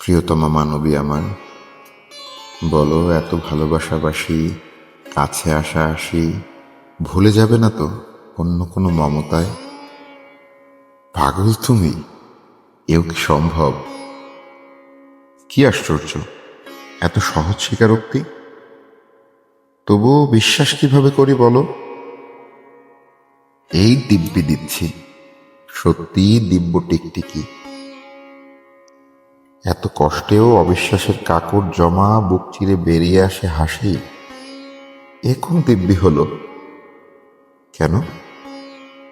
প্রিয়তমা মানবী আমার, বলো এত ভালোবাসাবাসি, কাছে আসা আসি ভুলে যাবে না তো অন্য কোনো মমতায়? পাগল তুমি? এও কি সম্ভব? কি আশ্চর্য, এত সহজ স্বীকারোক্তি! তবুও বিশ্বাস কিভাবে করি বলো? এই দিব্যি দিচ্ছি, সত্যি দিব্য টিকটিকি। এত কষ্টেও অবিশ্বাসের কাকড় জমা বুক চিরে বেরিয়ে আসে হাসি। এ কোন দিব্যি হলো? কেন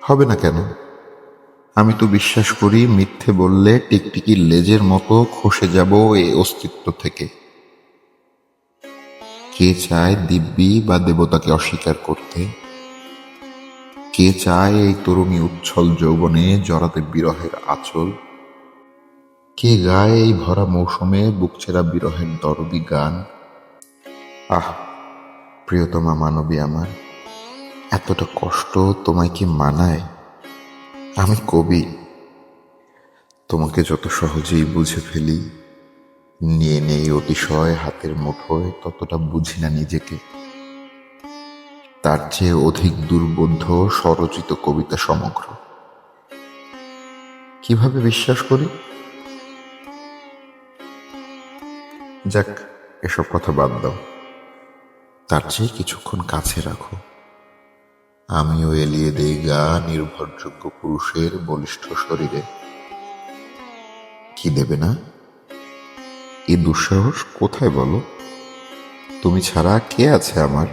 হবে না কেন? আমি তো বিশ্বাস করি মিথ্যে বললে টিকটিকির লেজের মতো খসে যাব এই অস্তিত্ব থেকে। কে চায় দিব্যি বা দেবতাকে অস্বীকার করতে? কে চায় এই তরুণী উচ্ছল যৌবনে জড়াতে বিরহের আঁচল? কে গায় এই ভরা মৌসুমে বুকছেরা বিরহের দরদি গান? আহ, প্রিয়তমা মানবী আমার, এতটা কষ্ট তোমায় কি মানায়? আমি কবি, তোমাকে যত সহজেই বুঝে ফেলি, নিয়ে নেই অতিশয় হাতের মুঠোয় ততটা বুঝি না নিজেকে। তার চেয়ে অধিক দুর্বোধ্য স্বরচিত কবিতা সমগ্র। কিভাবে বিশ্বাস করি? যাক, এসব কথা বাদ দাও। তার চেয়ে কিছুক্ষণ কাছে রাখো। আমিও এলিয়ে দেই গা নির্ভরযোগ্য পুরুষের বলিষ্ঠ শরীরে। কি দেবে না? এই দুঃসাহস কোথায় বলো? তুমি ছাড়া কে আছে আমার?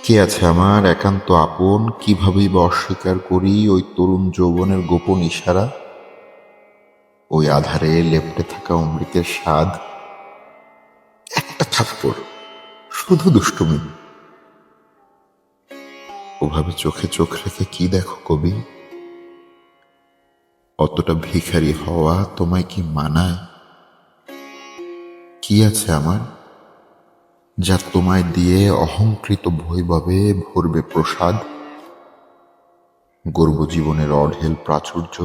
কে আছে আমার একান্ত আপন? কিভাবেই বা অস্বীকার করি ওই তরুণ যৌবনের গোপন ইশারা, ওই আধারে লেপ্টে থাকা অমৃতের স্বাদ। একটা থাপ্পড়, শুধু দুষ্টুমি। ওভাবে চোখে চোখ রেখে কি দেখো কবি? অতটা ভিখারি হওয়া তোমায় কি মানায়? কি আছে আমার যা তোমায় দিয়ে অহংকৃত বৈভবে ভরবে প্রসাদ? গর্ব জীবনের অঢেল প্রাচুর্য।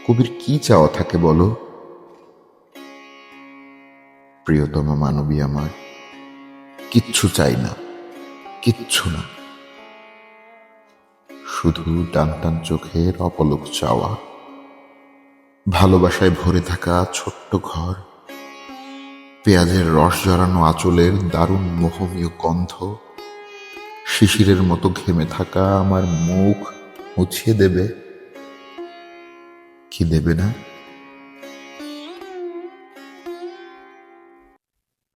কবির কি চাওয়া থাকে বলো? প্রিয়তমা মানবী আমার, কিচ্ছু চাই না, কিচ্ছু না। শুধু টান টান চোখের অপলক চাওয়া, ভালোবাসায় ভরে থাকা ছোট্ট ঘর, পেঁয়াজের রস জড়ানো আঁচলের দারুণ মোহমীয় গন্ধ, শিশিরের মতো ঘেমে থাকা আমার মুখ মুছিয়ে দেবে। কি দেবে না?